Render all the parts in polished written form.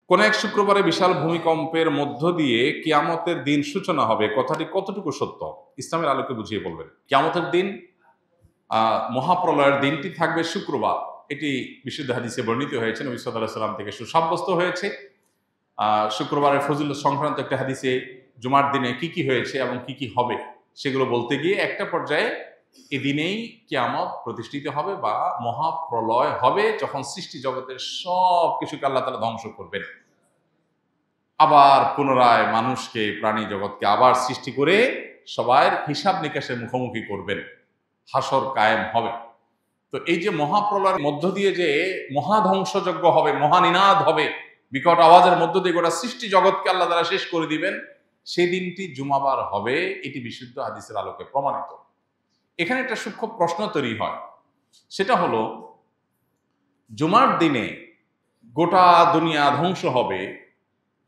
কোন এক শুক্রবারে বিশাল ভূমিকম্পের মধ্য দিয়ে কিয়ামতের দিন সূচনা হবে, কথাটি কতটুকু সত্য? ইসলামের আলোকে বুঝিয়ে বলবেন। কিয়ামতের দিন, মহাপ্রলয়ের দিনটি থাকবে শুক্রবার। এটি বিশুদ্ধ হাদিসে বর্ণিত হয়েছে, নবী সাল্লাল্লাহু আলাইহি ওয়াসাল্লাম থেকে সুসাব্যস্ত হয়েছে। শুক্রবারের ফজিলত সংক্রান্ত একটা হাদিসে জুমার দিনে কি কি হয়েছে এবং কি কি হবে সেগুলো বলতে গিয়ে একটা পর্যায়ে এদিনেই কিয়ামত প্রতিষ্ঠিত হবে বা মহাপ্রলয় হবে, যখন সৃষ্টি জগতের সব কিছুকে আল্লাহ তাআলা ধ্বংস করবেন, আবার পুনরায় মানুষকে, প্রাণী জগৎকে আবার সৃষ্টি করে সবার হিসাব নিকাশের মুখোমুখি করবেন, হাসর কায়েম হবে। তো এই যে মহাপ্রলয়ের মধ্য দিয়ে যে মহাধ্বংসযজ্ঞ হবে, মহানিনাদ হবে, বিকট আওয়াজের মধ্য দিয়ে গোটা সৃষ্টি জগৎকে আল্লাহ তাআলা শেষ করে দিবেন, সেই দিনটি জুমাবার হবে। এটি বিশুদ্ধ হাদিসের আলোকে প্রমাণিত। এখানে একটা সূক্ষ্ম প্রশ্ন তৈরি হয়, সেটা হলো, জুমার দিনে গোটা দুনিয়া ধ্বংস হবে,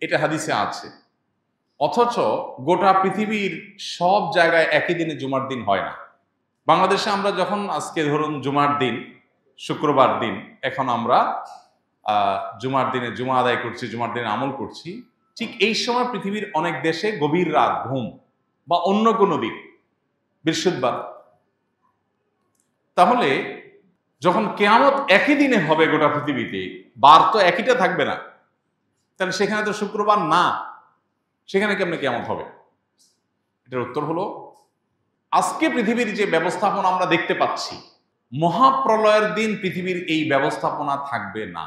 এটা হাদিসে আছে, অথচ গোটা পৃথিবীর সব জায়গায় একই দিনে জুমার দিন হয় না। বাংলাদেশে আমরা যখন আজকে ধরুন জুমার দিন, শুক্রবার দিন, এখন আমরা জুমার দিনে জুমা আদায় করছি, জুমার দিনে আমল করছি, ঠিক এই সময় পৃথিবীর অনেক দেশে গভীর রাত, ঘুম বা অন্য কোনো দিন, বৃহস্পতিবার। তাহলে যখন কিয়ামত একই দিনে হবে গোটা পৃথিবীতে, বার তো একইটা থাকবে না, তাহলে সেখানে তো শুক্রবার না, সেখানে কেমনে কিয়ামত হবে? এটার উত্তর হলো, আজকে পৃথিবীর যে ব্যবস্থাপনা আমরা দেখতে পাচ্ছি, মহাপ্রলয়ের দিন পৃথিবীর এই ব্যবস্থাপনা থাকবে না।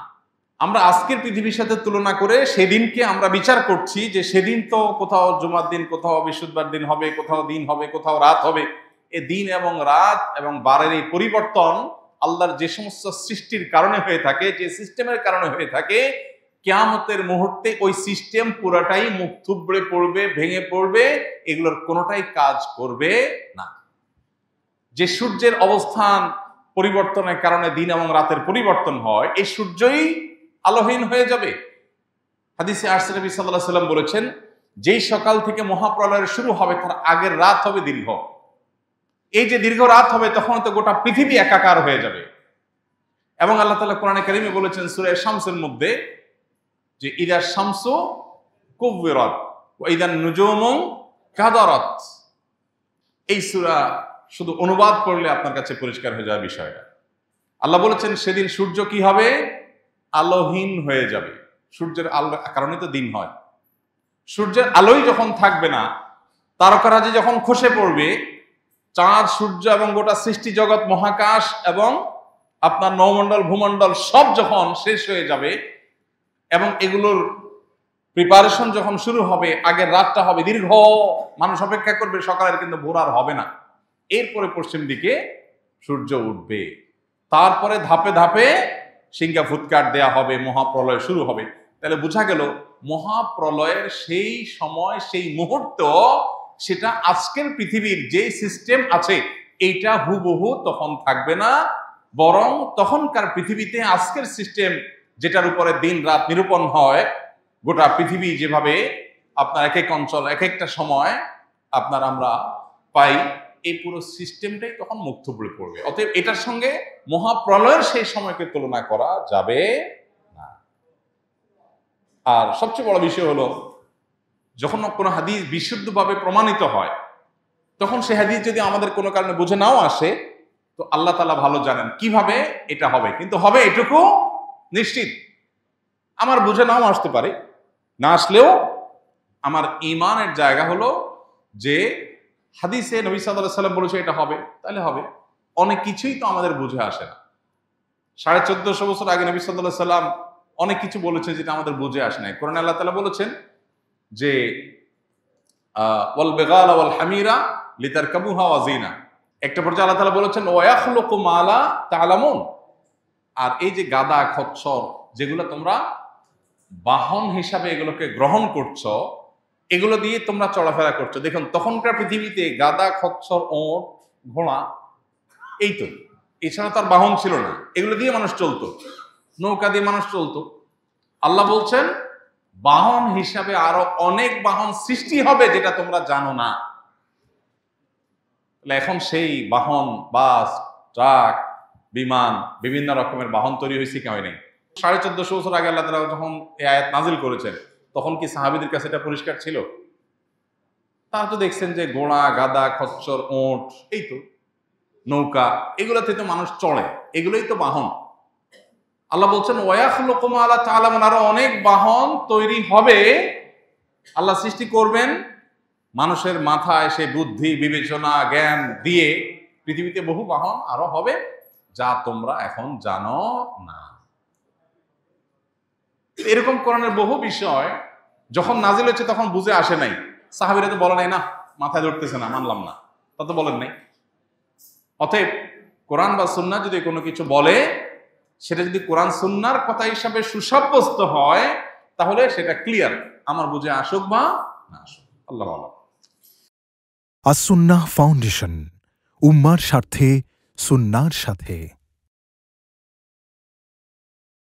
আমরা আজকের পৃথিবীর সাথে তুলনা করে সেদিনকে আমরা বিচার করছি যে সেদিন তো কোথাও জুমার দিন, কোথাও বৃহস্পতিবার দিন হবে, কোথাও দিন হবে, কোথাও রাত হবে। এই দিন এবং রাত এবং বারের এই পরিবর্তন আল্লাহর যে সমস্ত সৃষ্টির কারণে হয়ে থাকে, যে সিস্টেমের কারণে হয়ে থাকে, কিয়ামতের মুহূর্তে ওই সিস্টেম পুরাটাই মুখ থুবড়ে পড়বে, ভেঙে পড়বে, এগুলোর কোনোটাই কাজ করবে না। যে সূর্যের অবস্থান পরিবর্তনের কারণে দিন এবং রাতের পরিবর্তন হয়, এই সূর্যই আলোহীন হয়ে যাবে। হাদিসে আসছে, নবী সাল্লাল্লাহু আলাইহি ওয়াসাল্লাম বলেছেন, যেই সকাল থেকে মহাপ্রলয়ের শুরু হবে তার আগের রাত হবে দীর্ঘ। এই যে দীর্ঘ রাত হবে, তখন তো গোটা পৃথিবী একাকার হয়ে যাবে। এবং আল্লাহ তাআলা কোরআনে কারিমে বলেছেন সূরা শামসের মধ্যে যে ইদা শামসু কুববিরাত ওয়া ইদান নুজুমু কাদারাত। এই সূরা শুধু অনুবাদ করলে আপনার কাছে পরিষ্কার হয়ে যাবে বিষয়টা। আল্লাহ বলেছেন সেদিন সূর্য কি হবে? আলোহীন হয়ে যাবে। সূর্যের আলোর কারণে তো দিন হয়। সূর্যের আলোই যখন থাকবে না, তারকারাজি যখন খসে পড়বে, চাঁদ, সূর্য এবং গোটা সৃষ্টি জগৎ, মহাকাশ এবং আপনার নৌমণ্ডল, ভূমণ্ডল সব যখন শেষ হয়ে যাবে এবং এগুলোর প্রিপারেশন যখন শুরু হবে, আগের রাতটা হবে দীর্ঘ, মানুষ অপেক্ষা করবে সকালের, কিন্তু ভোর আর হবে না। এরপরে পশ্চিম দিকে সূর্য উঠবে, তারপরে ধাপে ধাপে সিংহা ফুৎকার দেয়া হবে, মহাপ্রলয় শুরু হবে। তাহলে বোঝা গেল মহাপ্রলয়ের সেই সময়, সেই মুহূর্ত, সেটা আজকের পৃথিবীর যে সিস্টেম আছে এইটা হুবহু তখন থাকবে না, বরং তখনকার পৃথিবীতে আজকের সিস্টেম, যেটার উপরে দিন রাত নিরূপণ হয়, গোটা পৃথিবী যেভাবে আপনার এক এক অঞ্চল, এক একটা সময় আপনার আমরা পাই, এই পুরো সিস্টেমটাই তখন মুখ থুবড়ে পড়বে। অতএব এটার সঙ্গে মহাপ্রলয়ের সেই সময়কে তুলনা করা যাবে না। আর সবচেয়ে বড় বিষয় হলো, যখন কোনো হাদিস বিশুদ্ধভাবে প্রমাণিত হয়, তখন সে হাদিস যদি আমাদের কোনো কারণে বুঝে নাও আসে, তো আল্লাহ তাআলা ভালো জানেন কিভাবে এটা হবে, কিন্তু হবে এটুকু নিশ্চিত। আমার বুঝে নাও আসতে পারে, না আসলেও আমার ঈমানের জায়গা হলো যে হাদিসে নবী সাল্লাল্লাহু আলাইহি ওয়াসাল্লাম বলেছে এটা হবে, তাহলে হবে। অনেক কিছুই তো আমাদের বুঝে আসে না। 1450 বছর আগে নবী সাল্লাল্লাহু আলাইহি ওয়াসাল্লাম অনেক কিছু বলেছে যেটা আমাদের বুঝে আসে না। কোরআনে আল্লাহ তাআলা বলেছেন যে ওয়াল বিগালা ওয়াল হামিরা লিতারকাবুহা ওয়া জিনা। একটা পর্যায়ে আল্লাহ তাআলা বলেছেন ওয়া ইয়াখলুকু মা লা তা'লামুন। আর এই যে গাদা, খচ্চর, যেগুলো তোমরা বাহন হিসাবে এগুলোকে গ্রহণ করছো, এগুলো দিয়ে তোমরা চলাফেরা করছো। দেখুন তখনকার পৃথিবীতে গাদা, খচ্চর, ওট, ঘোড়া, এই তো, এছাড়া তার বাহন ছিল না। এগুলো দিয়ে মানুষ চলতো, নৌকা দিয়ে মানুষ চলতো। আল্লাহ বলছেন বাহন হিসাবে আরো অনেক বাহন সৃষ্টি হবে যেটা তোমরা জানো না। এখন সেই বাহন, বাস, ট্রাক, বিমান, বিভিন্ন রকমের বাহন তৈরি হয়েছে, কেউ নেই। 1450 বছর আগে আল্লাহ তাআলা যখন এই আয়াত নাজিল করেছেন, তখন কি সাহাবীদের কাছে এটা পরিষ্কার ছিল? তারা তো দেখছেন যে ঘোড়া, গাদা, খচ্চর, ওঁট, এই তো নৌকা, এগুলোতে তো মানুষ চড়ে, এগুলোই তো বাহন। আল্লাহ বলছেন ওয়ায়াখলুকু মা লা তা'লামুন, আরো অনেক বাহন তৈরি হবে, আল্লাহ সৃষ্টি করবেন মানুষের মাথায় সে বুদ্ধি, বিবেচনা, জ্ঞান দিয়ে পৃথিবীতে বহু বাহন আরো হবে যা তোমরা এখন জানো না। এরকম কোরআনের বহু বিষয় যখন নাজিল হচ্ছে তখন বুঝে আসে নাই, সাহাবীরা তো বলে নাই না মাথায় ধরতেছে না, মানলাম না, তা তো বলেন নাই। অতএব কোরআন বা সুন্নাহ যদি কোনো কিছু বলে, সেটা যদি কোরআন সুন্নাহর কথা হিসাবে সুসাব্যস্ত হয়, তাহলে সেটা ক্লিয়ার, আমার বুঝে আসুক বা না আসুক। আল্লাহ আল্লাহ। আস-সুন্নাহ ফাউন্ডেশন, উম্মার স্বার্থে সুন্নাহর সাথে।